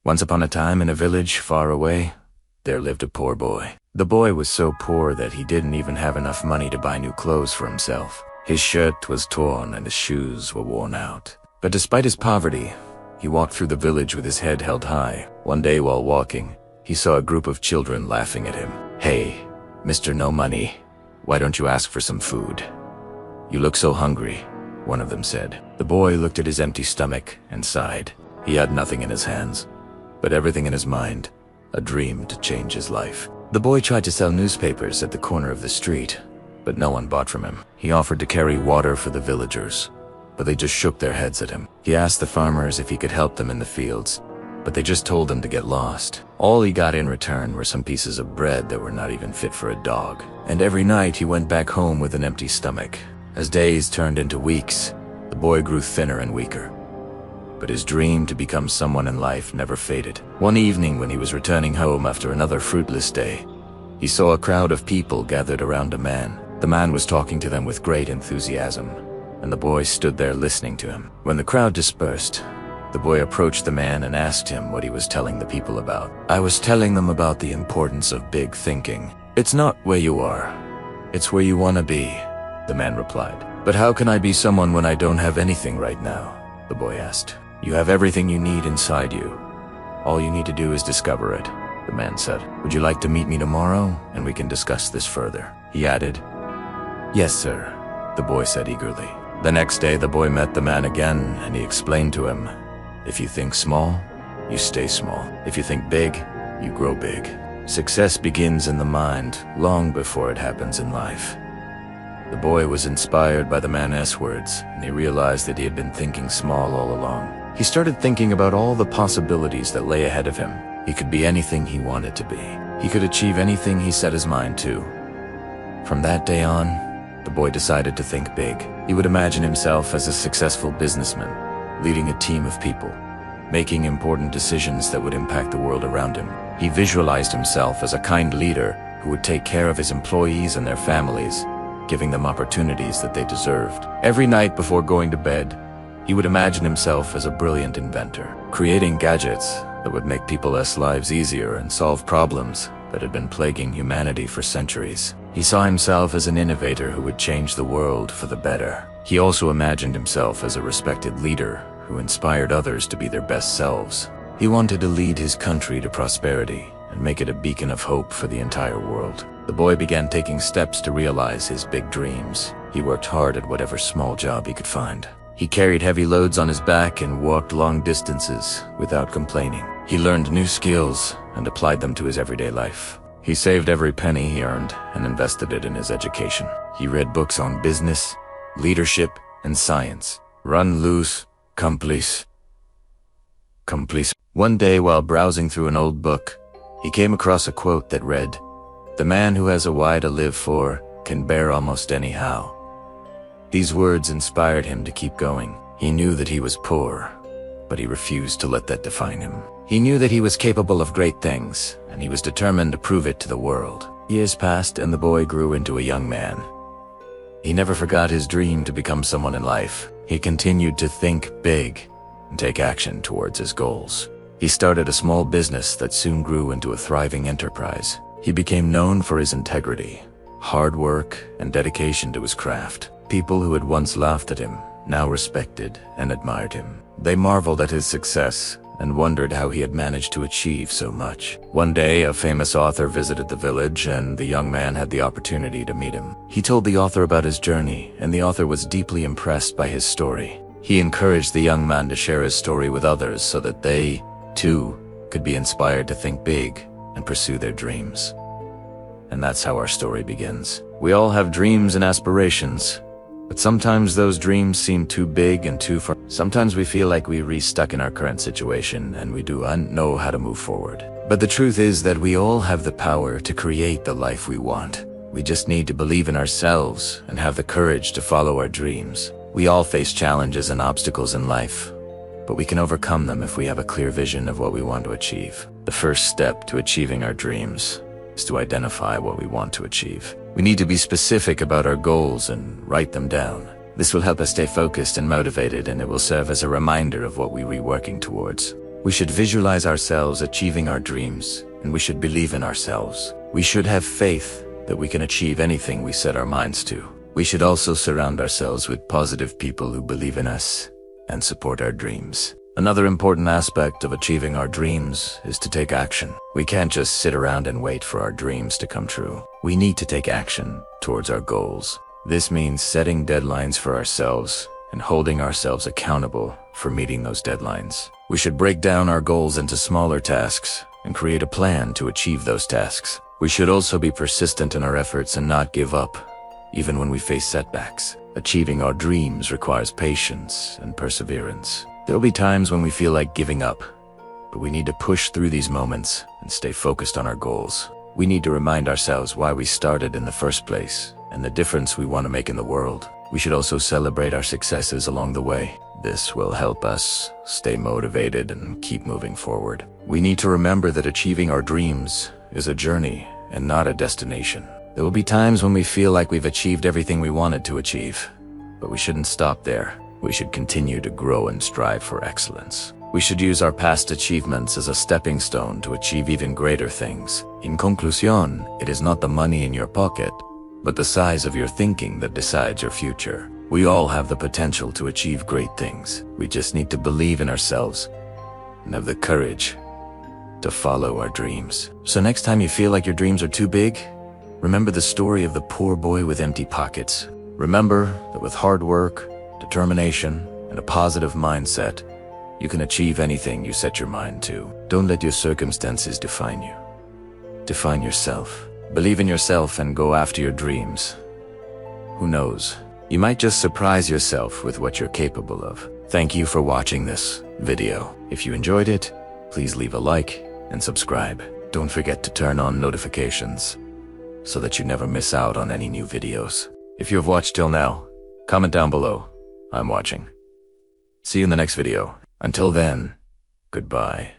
Once upon a time in a village far away, there lived a poor boy. The boy was so poor that he didn't even have enough money to buy new clothes for himself. His shirt was torn and his shoes were worn out. But despite his poverty, he walked through the village with his head held high. One day while walking, he saw a group of children laughing at him. "Hey, Mr. No Money, why don't you ask for some food? You look so hungry," one of them said. The boy looked at his empty stomach and sighed. He had nothing in his hands, but everything in his mind, a dream to change his life. The boy tried to sell newspapers at the corner of the street, but no one bought from him. He offered to carry water for the villagers, but they just shook their heads at him. He asked the farmers if he could help them in the fields, but they just told him to get lost. All he got in return were some pieces of bread that were not even fit for a dog. And every night he went back home with an empty stomach. As days turned into weeks, the boy grew thinner and weaker. But his dream to become someone in life never faded. One evening when he was returning home after another fruitless day, he saw a crowd of people gathered around a man. The man was talking to them with great enthusiasm, and the boy stood there listening to him. When the crowd dispersed, the boy approached the man and asked him what he was telling the people about. "I was telling them about the importance of big thinking. It's not where you are, it's where you want to be," the man replied. "But how can I be someone when I don't have anything right now?" the boy asked. "You have everything you need inside you. All you need to do is discover it," the man said. "Would you like to meet me tomorrow and we can discuss this further?" He added. "Yes, sir," the boy said eagerly. The next day the boy met the man again and he explained to him, "If you think small, you stay small. If you think big, you grow big. Success begins in the mind long before it happens in life." The boy was inspired by the man's words, and he realized that he had been thinking small all along. He started thinking about all the possibilities that lay ahead of him. He could be anything he wanted to be. He could achieve anything he set his mind to. From that day on, the boy decided to think big. He would imagine himself as a successful businessman, leading a team of people, making important decisions that would impact the world around him. He visualized himself as a kind leader who would take care of his employees and their families, giving them opportunities that they deserved. Every night before going to bed, he would imagine himself as a brilliant inventor, creating gadgets that would make people's lives easier and solve problems that had been plaguing humanity for centuries. He saw himself as an innovator who would change the world for the better. He also imagined himself as a respected leader who inspired others to be their best selves. He wanted to lead his country to prosperity and make it a beacon of hope for the entire world. The boy began taking steps to realize his big dreams. He worked hard at whatever small job he could find. He carried heavy loads on his back and walked long distances without complaining. He learned new skills and applied them to his everyday life. He saved every penny he earned and invested it in his education. He read books on business, leadership, and science. Run loose, complice. One day while browsing through an old book, he came across a quote that read, "The man who has a why to live for can bear almost anyhow." These words inspired him to keep going. He knew that he was poor, but he refused to let that define him. He knew that he was capable of great things, and he was determined to prove it to the world. Years passed and the boy grew into a young man. He never forgot his dream to become someone in life. He continued to think big and take action towards his goals. He started a small business that soon grew into a thriving enterprise. He became known for his integrity, hard work, and dedication to his craft. People who had once laughed at him now respected and admired him. They marveled at his success and wondered how he had managed to achieve so much. One day, a famous author visited the village and the young man had the opportunity to meet him. He told the author about his journey, and the author was deeply impressed by his story. He encouraged the young man to share his story with others so that they, too, could be inspired to think big and pursue their dreams. And that's how our story begins. We all have dreams and aspirations, but sometimes those dreams seem too big and too far. Sometimes we feel like we're stuck in our current situation and we don't know how to move forward. But the truth is that we all have the power to create the life we want. We just need to believe in ourselves and have the courage to follow our dreams. We all face challenges and obstacles in life, but we can overcome them if we have a clear vision of what we want to achieve. The first step to achieving our dreams is to identify what we want to achieve. We need to be specific about our goals and write them down. This will help us stay focused and motivated, and it will serve as a reminder of what we're working towards. We should visualize ourselves achieving our dreams, and we should believe in ourselves. We should have faith that we can achieve anything we set our minds to. We should also surround ourselves with positive people who believe in us and support our dreams. Another important aspect of achieving our dreams is to take action. We can't just sit around and wait for our dreams to come true. We need to take action towards our goals. This means setting deadlines for ourselves and holding ourselves accountable for meeting those deadlines. We should break down our goals into smaller tasks and create a plan to achieve those tasks. We should also be persistent in our efforts and not give up, even when we face setbacks. Achieving our dreams requires patience and perseverance. There will be times when we feel like giving up, but we need to push through these moments and stay focused on our goals. We need to remind ourselves why we started in the first place and the difference we want to make in the world. We should also celebrate our successes along the way. This will help us stay motivated and keep moving forward. We need to remember that achieving our dreams is a journey and not a destination. There will be times when we feel like we've achieved everything we wanted to achieve, but we shouldn't stop there. We should continue to grow and strive for excellence. We should use our past achievements as a stepping stone to achieve even greater things. In conclusion, it is not the money in your pocket, but the size of your thinking that decides your future. We all have the potential to achieve great things. We just need to believe in ourselves and have the courage to follow our dreams. So next time you feel like your dreams are too big, remember the story of the poor boy with empty pockets. Remember that with hard work, determination, and a positive mindset, you can achieve anything you set your mind to. Don't let your circumstances define you. Define yourself. Believe in yourself and go after your dreams. Who knows? You might just surprise yourself with what you're capable of. Thank you for watching this video. If you enjoyed it, please leave a like and subscribe. Don't forget to turn on notifications so that you never miss out on any new videos. If you have watched till now, comment down below. I'm watching. See you in the next video. Until then, goodbye.